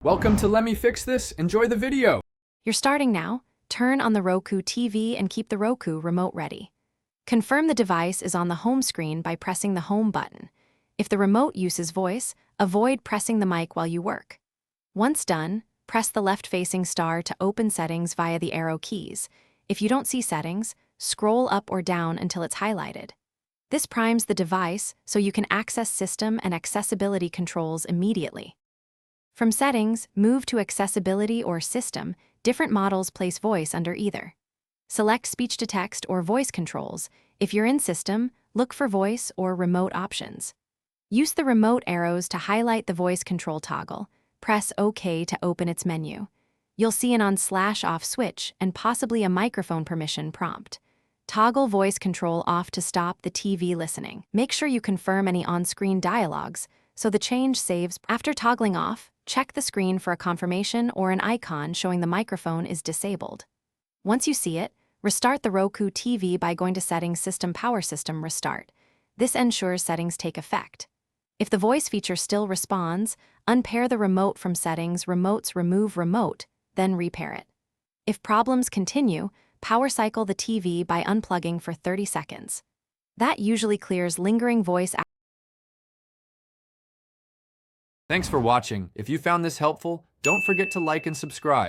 Welcome to Let Me Fix This. Enjoy the video. You're starting now. Turn on the Roku TV and keep the Roku remote ready. Confirm the device is on the home screen by pressing the home button. If the remote uses voice, avoid pressing the mic while you work. Once done, press the left-facing star to open settings via the arrow keys. If you don't see settings, scroll up or down until it's highlighted. This primes the device so you can access system and accessibility controls immediately. From Settings, move to Accessibility or System. Different models place voice under either. Select Speech-to-Text or Voice controls. If you're in System, look for Voice or Remote options. Use the remote arrows to highlight the voice control toggle. Press OK to open its menu. You'll see an on/off switch and possibly a microphone permission prompt. Toggle voice control off to stop the TV listening. Make sure you confirm any on-screen dialogues so the change saves. After toggling off, check the screen for a confirmation or an icon showing the microphone is disabled. Once you see it, restart the Roku TV by going to Settings, System, Power System, Restart. This ensures settings take effect. If the voice feature still responds, unpair the remote from Settings, Remotes, Remove Remote, then repair it. If problems continue, power cycle the TV by unplugging for 30 seconds. That usually clears lingering voice. Thanks for watching. If you found this helpful, don't forget to like and subscribe.